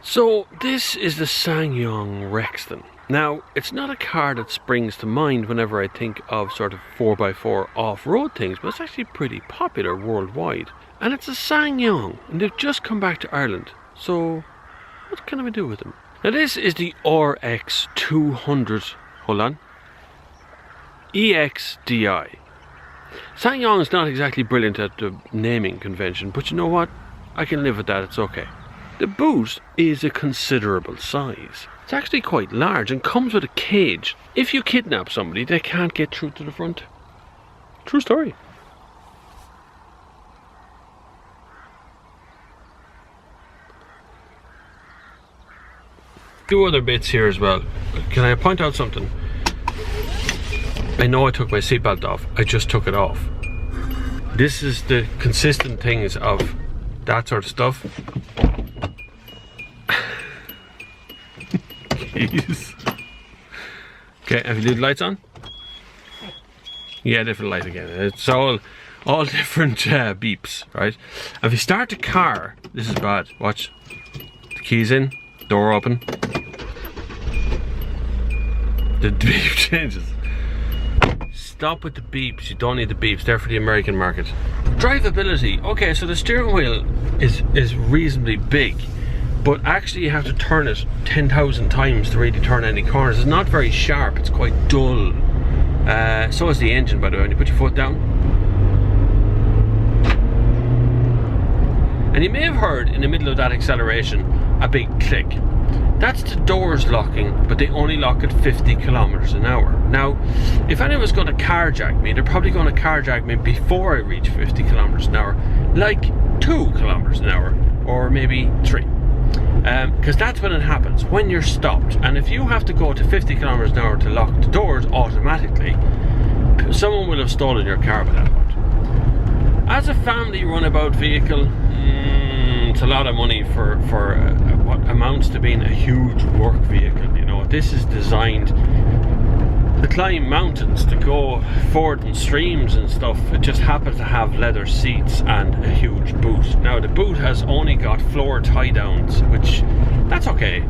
So this is the SsangYong Rexton. Now, it's not a car that springs to mind whenever I think of sort of 4x4 off-road things, but it's actually pretty popular worldwide. And it's a SsangYong, and they've just come back to Ireland. So, what can we do with them? Now this is the RX 200, hold on, EXDI. SsangYong is not exactly brilliant at the naming convention, but you know what? I can live with that, it's okay. The boot is a considerable size. It's actually quite large and comes with a cage. If you kidnap somebody, they can't get through to the front. True story. Two other bits here as well. Can I point out something? I know I took my seatbelt off. I just took it off. This is the consistent things of that sort of stuff. Jeez. Okay, have you leave the lights on? Yeah, different light again. It's all different beeps, right? If you start the car, this is bad. Watch. The keys in, door open. The beep changes. Stop with the beeps. You don't need the beeps. They're for the American market. Drivability. Okay, so the steering wheel is reasonably big, but actually you have to turn it 10,000 times to really turn any corners. It's not very sharp. It's quite dull. So is the engine, by the way. When you put your foot down. And you may have heard in the middle of that acceleration a big click. That's the doors locking, but they only lock at 50 kilometers an hour. Now, if anyone's going to carjack me, they're probably going to carjack me before I reach 50 kilometers an hour, like 2 kilometers an hour, or maybe 3. Because that's when it happens, when you're stopped. And if you have to go to 50 kilometers an hour to lock the doors automatically, someone will have stolen your car by that point. As a family runabout vehicle, it's a lot of money for what amounts to being a huge work vehicle. You know, this is designed to climb mountains, to go forward in streams and stuff. It just happens to have leather seats and a huge boot. Now the boot has only got floor tie downs, which that's okay,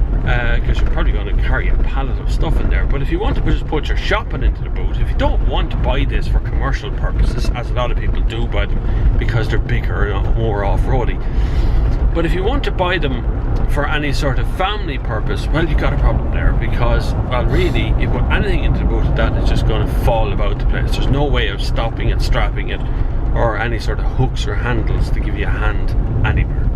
because you're probably going to carry a pallet of stuff in there. But if you want to just put your shopping into the boot, if you don't want to buy this for commercial purposes, as a lot of people do buy them because they're bigger and more off-roady, but if you want to buy them for any sort of family purpose, well, you've got a problem there, because, well, really, you put anything into the boot of that, it's just going to fall about the place. There's no way of stopping it, strapping it, or any sort of hooks or handles to give you a hand anywhere.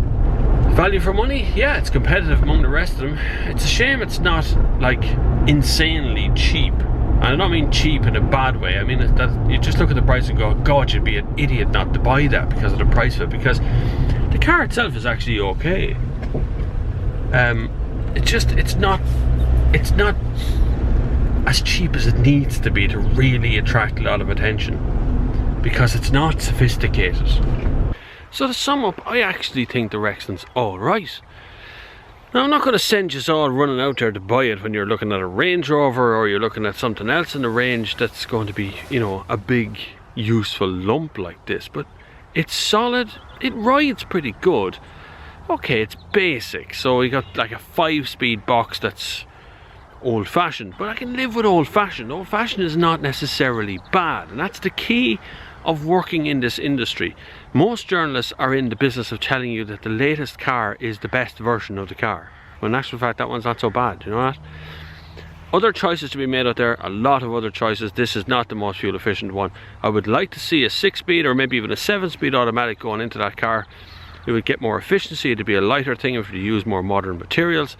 Value for money? Yeah, it's competitive among the rest of them. It's a shame it's not, like, insanely cheap. And I don't mean cheap in a bad way. I mean that you just look at the price and go, God, you'd be an idiot not to buy that because of the price of it, because the car itself is actually okay. It's not as cheap as it needs to be to really attract a lot of attention, because it's not sophisticated. So to sum up, I actually think the Rexton's alright. Now, I'm not going to send you all running out there to buy it when you're looking at a Range Rover or you're looking at something else in the range that's going to be, you know, a big useful lump like this, but it's solid. It rides pretty good. Okay, it's basic, so you got like a 5-speed box that's old-fashioned, but I can live with old-fashioned. Old-fashioned is not necessarily bad, and that's the key of working in this industry. Most journalists are in the business of telling you that the latest car is the best version of the car, when in actual fact that one's not so bad, you know that? Other choices to be made out there, a lot of other choices. This is not the most fuel efficient one. I would like to see a 6-speed or maybe even a 7-speed automatic going into that car. It would get more efficiency, it'd be a lighter thing if you use more modern materials.